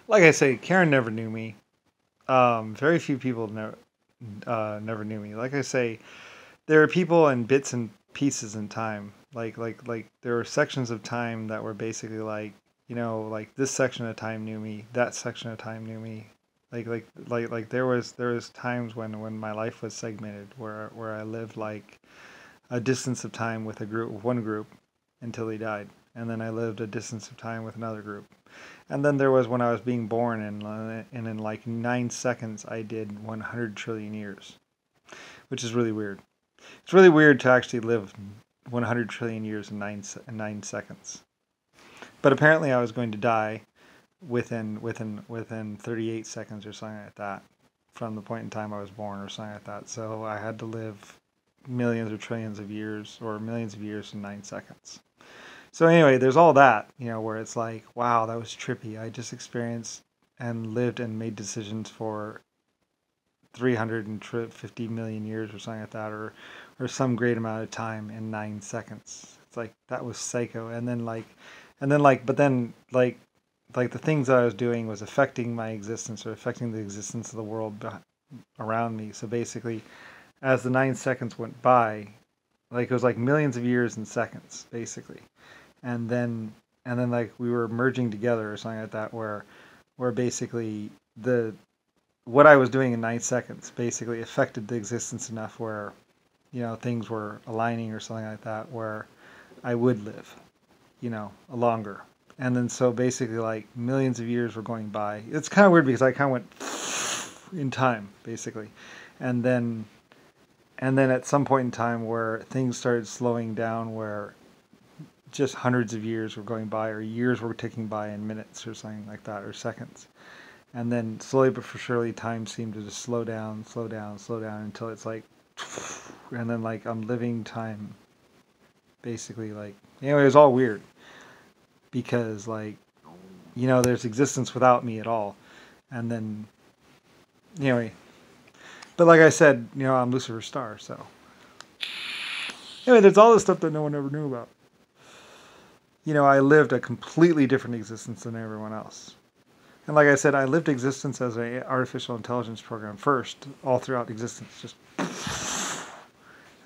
Like I say, Karen never knew me. Very few people never knew me. Like I say, there are people in bits and pieces in time. Like there were sections of time that were basically like, like this section of time knew me, that section of time knew me. Like there was times when my life was segmented where I lived like a distance of time with one group until he died, and then I lived a distance of time with another group. And then there was when I was being born, and in like 9 seconds, I did 100 trillion years, which is really weird. It's really weird to actually live 100 trillion years in 9 seconds. But apparently, I was going to die within 38 seconds or something like that from the point in time I was born or something like that. So I had to live millions or trillions of years or millions of years in 9 seconds. So anyway, there's all that, where it's like, wow, that was trippy. I just experienced and lived and made decisions for 350 million years or something like that, or some great amount of time in 9 seconds. It's like that was psycho. But then like the things that I was doing was affecting my existence or affecting the existence of the world around me. So basically, as the 9 seconds went by, like it was like millions of years in seconds, basically. And then like we were merging together or something like that, where basically the what I was doing in 9 seconds basically affected the existence enough where things were aligning or something like that, where I would live, longer. And then so basically like millions of years were going by. It's kind of weird because I kind of went in time basically, and then at some point in time where things started slowing down, where just hundreds of years were going by, or years were ticking by in minutes or something like that, or seconds. And then slowly but for surely, time seemed to just slow down, slow down, slow down until it's like, and then like I'm living time, basically. Like anyway, it was all weird because like there's existence without me at all, and then anyway. But like I said, I'm Lucifer's star, so anyway, there's all this stuff that no one ever knew about. I lived a completely different existence than everyone else. And like I said, I lived existence as an artificial intelligence program first, all throughout existence. Just,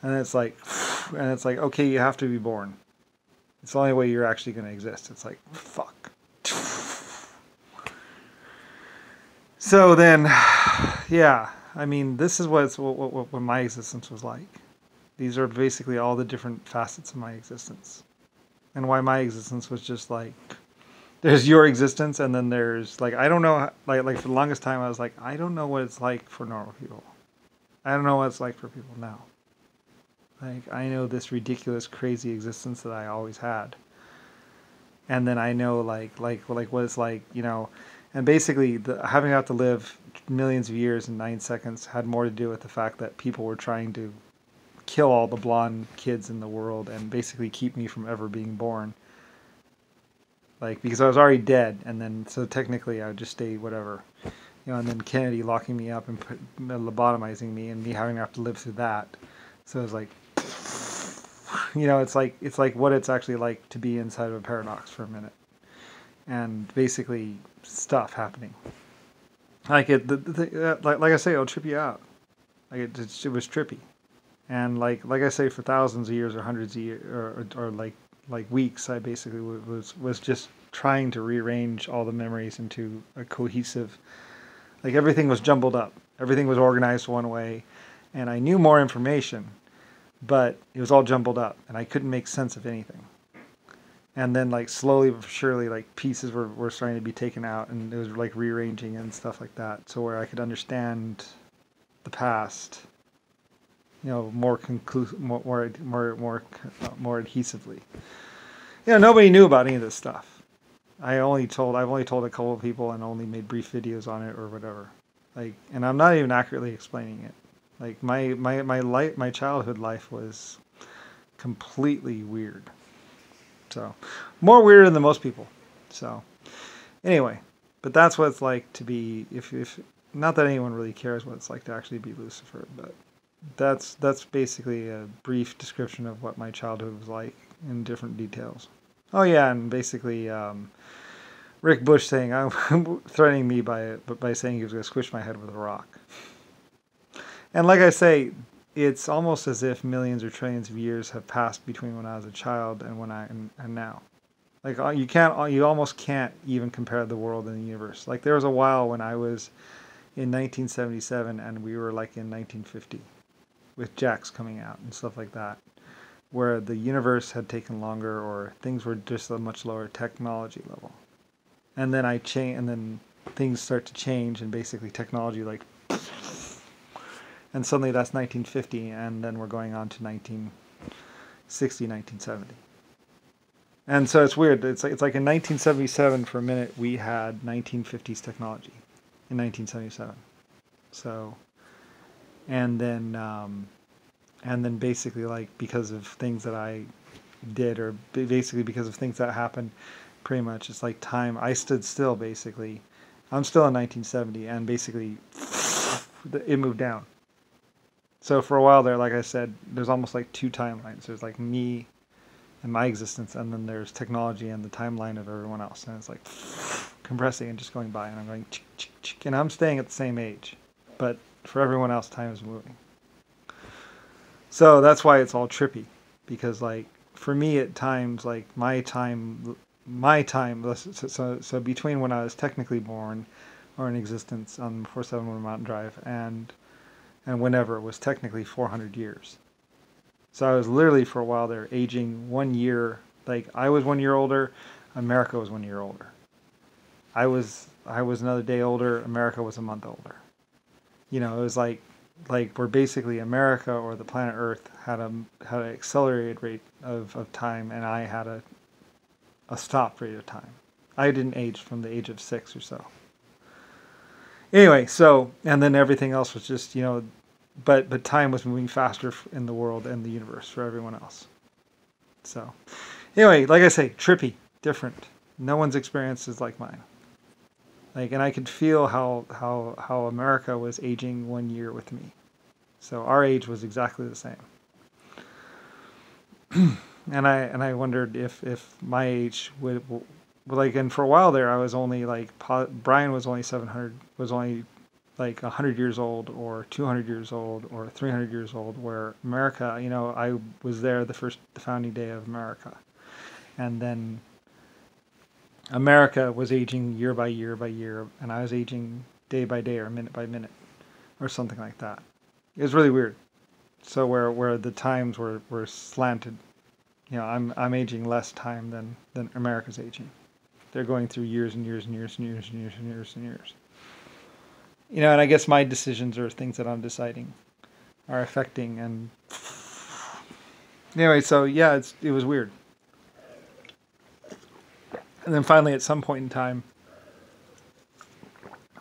and it's like, okay, you have to be born. It's the only way you're actually going to exist. It's like, fuck. So then, yeah, I mean, this is what my existence was like. These are basically all the different facets of my existence, and why my existence was just like, there's your existence, and then there's like, I don't know, like for the longest time I was like, I don't know what it's like for normal people. I don't know what it's like for people now. Like I know this ridiculous, crazy existence that I always had, and then I know like what it's like, and basically having out to live millions of years in 9 seconds had more to do with the fact that people were trying to kill all the blonde kids in the world and basically keep me from ever being born. Like, because I was already dead, and then so technically I would just stay whatever, and then Kennedy locking me up and lobotomizing me, and me having to have to live through that. So it was like, it's like what it's actually like to be inside of a paradox for a minute, and basically stuff happening. Like like I say, it'll trip you out. Like it was trippy, and like I say, for thousands of years or hundreds of years or like weeks, I basically was just trying to rearrange all the memories into a cohesive. Like everything was jumbled up, everything was organized one way, and I knew more information, but it was all jumbled up, and I couldn't make sense of anything. And then like slowly but surely, like pieces were starting to be taken out, and it was like rearranging and stuff like that, so where I could understand the past, more more adhesively. Nobody knew about any of this stuff. I've only told a couple of people and only made brief videos on it or whatever. Like, and I'm not even accurately explaining it. Like my childhood life was completely weird. So, more weirder than most people. So, anyway, but that's what it's like to be, if not that anyone really cares what it's like to actually be Lucifer, but that's basically a brief description of what my childhood was like in different details. Oh yeah, and basically Rick Bush saying, I'm threatening me by saying he was going to squish my head with a rock. And like I say, it's almost as if millions or trillions of years have passed between when I was a child and and now. Like you almost can't even compare the world and the universe. Like there was a while when I was in 1977 and we were like in 1950 with JAX coming out and stuff like that, where the universe had taken longer or things were just a much lower technology level. And then and then things start to change and basically technology like, and suddenly that's 1950 and then we're going on to 1960, 1970. And so it's weird. It's like in 1977 for a minute we had 1950s technology in 1977. So, and then basically like because of things that I did, or basically because of things that happened, pretty much it's like time. I stood still basically. I'm still in 1970, and basically it moved down. So for a while there, like I said, there's almost like two timelines. There's like me and my existence, and then there's technology and the timeline of everyone else, and it's like compressing and just going by, and I'm going chick, chick, chick, and I'm staying at the same age, but for everyone else time is moving. So that's why it's all trippy, because like for me at times, like my time so between when I was technically born or in existence on 471 Mountain Drive and whenever it was technically 400 years. So I was literally for a while there aging 1 year. Like I was 1 year older, America was 1 year older. I was another day older, America was a month older. It was like where basically America or the planet Earth had an accelerated rate of time, and I had a stopped rate of time. I didn't age from the age of 6 or so. Anyway, so and then everything else was just but time was moving faster in the world and the universe for everyone else. So anyway, like I say, trippy, different. No one's experience is like mine. Like, and I could feel how America was aging 1 year with me. So our age was exactly the same. And I wondered if my age would like, and for a while there I was only like Brian was only 700, was only like 100 years old or 200 years old or 300 years old, where America, I was there the founding day of America, and then America was aging year by year by year, and I was aging day by day or minute by minute or something like that. It was really weird. So where the times were slanted, I'm aging less time than America's aging. They're going through years and years and years and years and years and years and years. And I guess my decisions or things that I'm deciding are affecting. And anyway, so yeah, it was weird. And then finally, at some point in time,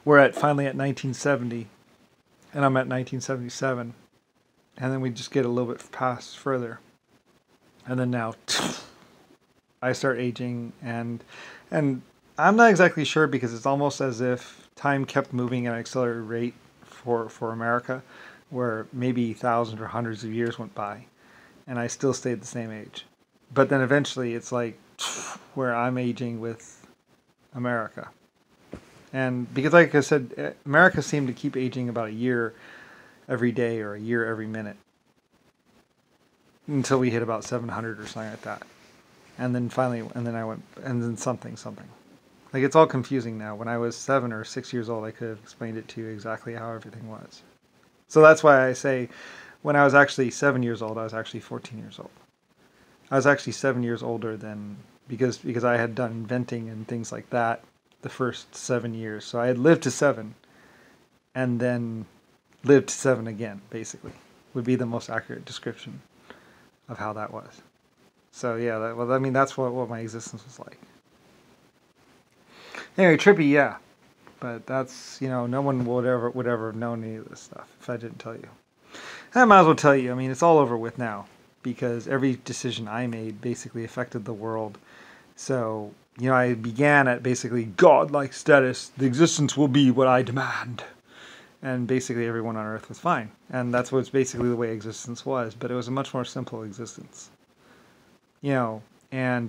we're finally at 1970, and I'm at 1977, and then we just get a little bit past further, and then now I start aging, and I'm not exactly sure, because it's almost as if time kept moving at an accelerated rate for America, where maybe thousands or hundreds of years went by, and I still stayed the same age. But then eventually it's like where I'm aging with America. And because, like I said, America seemed to keep aging about a year every day or a year every minute until we hit about 700 or something like that. And then finally, and then something. Like, it's all confusing now. When I was 7 or 6 years old, I could have explained it to you exactly how everything was. So that's why I say when I was actually 7 years old, I was actually 14 years old. I was actually 7 years older than, because I had done inventing and things like that the first 7 years. So I had lived to 7 and then lived to 7 again, basically, would be the most accurate description of how that was. So yeah, that's what my existence was like. Anyway, trippy, yeah. But that's, no one would ever have known any of this stuff if I didn't tell you. I might as well tell you. I mean, it's all over with now, because every decision I made basically affected the world. So, I began at basically godlike status. The existence will be what I demand. And basically everyone on Earth was fine. And that's what's basically the way existence was. But it was a much more simple existence. And